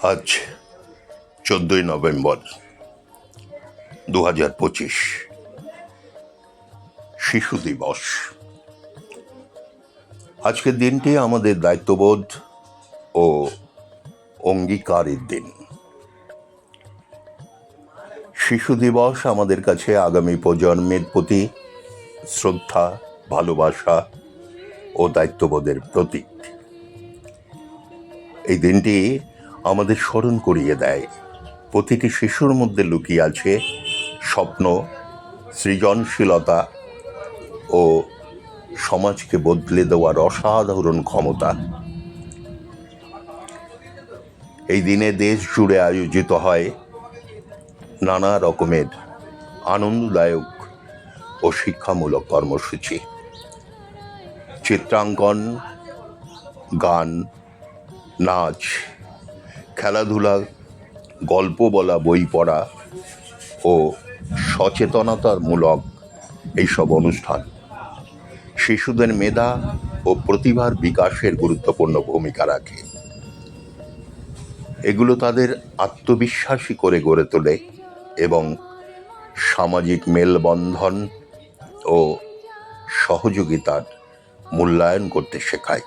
আজ 14ই নভেম্বর 2025, শিশু দিবস। আজকের দিনটি আমাদের দায়িত্ববোধ ও অঙ্গীকারের দিন। শিশু দিবস আমাদের কাছে আগামী প্রজন্মের প্রতি শ্রদ্ধা, ভালোবাসা ও দায়িত্ববোধের প্রতীক। এই দিনটি আমাদের স্মরণ করিয়ে দেয় প্রতিটি শিশুর মধ্যে লুকিয়ে আছে স্বপ্ন, সৃজনশীলতা ও সমাজকে বদলে দেওয়ার অসাধারণ ক্ষমতা। এই দিনে দেশ জুড়ে আয়োজিত হয় নানা রকমের আনন্দদায়ক ও শিক্ষামূলক কর্মসূচি। চিত্রাঙ্কন, গান, নাচ, খেলাধুলা, গল্প বলা, বই পড়া ও সচেতনতামূলক এইসব অনুষ্ঠান শিশুদের মেধা ও প্রতিভার বিকাশের গুরুত্বপূর্ণ ভূমিকা রাখে। এগুলো তাদের আত্মবিশ্বাসী করে গড়ে তোলে এবং সামাজিক মেলবন্ধন ও সহযোগিতার মূল্যায়ন করতে শেখায়।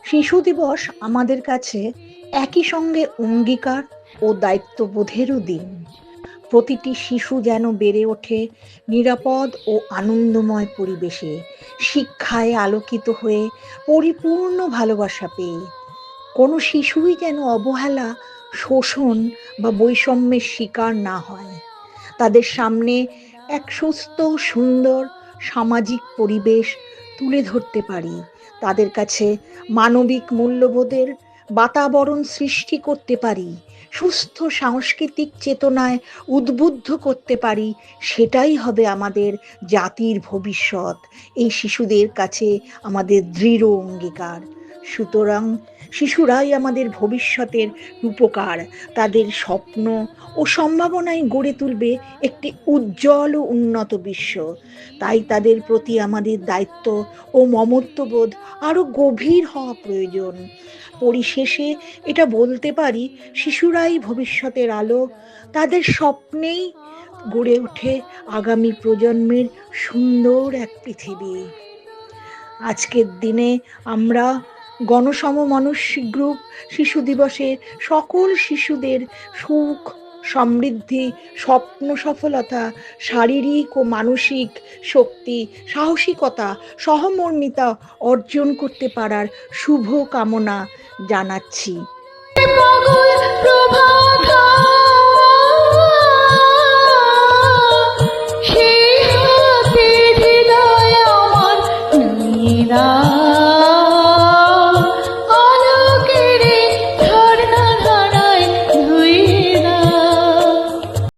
শিশু দিবস আমাদের কাছে একই সঙ্গে অঙ্গীকার ও দায়িত্ববোধেরও দিন। প্রতিটি শিশু যেন বেড়ে ওঠে নিরাপদ ও আনন্দময় পরিবেশে, শিক্ষায় আলোকিত হয়ে পরিপূর্ণ ভালোবাসা পেয়ে। কোনো শিশুই যেন অবহেলা, শোষণ বা বৈষম্যের শিকার না হয়। তাদের সামনে এক সুস্থ, সুন্দর সামাজিক পরিবেশ তুলে ধরতে পারি, তাদের কাছে মানবিক মূল্যবোধের বাতাবরণ সৃষ্টি করতে পারি, সুস্থ সাংস্কৃতিক চেতনায় উদ্বুদ্ধ করতে পারি, সেটাই হবে আমাদের জাতির ভবিষ্যৎ। এই শিশুদের কাছে আমাদের দৃঢ় অঙ্গীকার। সুতরাং শিশুরাই আমাদের ভবিষ্যতের রূপকার। তাদের স্বপ্ন ও সম্ভাবনায় গড়ে তুলবে একটি উজ্জ্বল ও উন্নত বিশ্ব। তাই তাদের প্রতি আমাদের দায়িত্ব ও মমত্ববোধ আরো গভীর হওয়া প্রয়োজন। পরিশেষে এটা বলতে পারি, শিশুরাই ভবিষ্যতের আলো। তাদের স্বপ্নেই গড়ে ওঠে আগামী প্রজন্মের সুন্দর এক পৃথিবী। আজকের দিনে আমরা গণসমমানুষিক গ্রুপ শিশু দিবসে সকল শিশুদের সুখ, সমৃদ্ধি, স্বপ্ন সফলতা, শারীরিক ও মানসিক শক্তি, সাহসিকতা, সহমর্মিতা অর্জন করতে পারার শুভ কামনা জানাচ্ছি।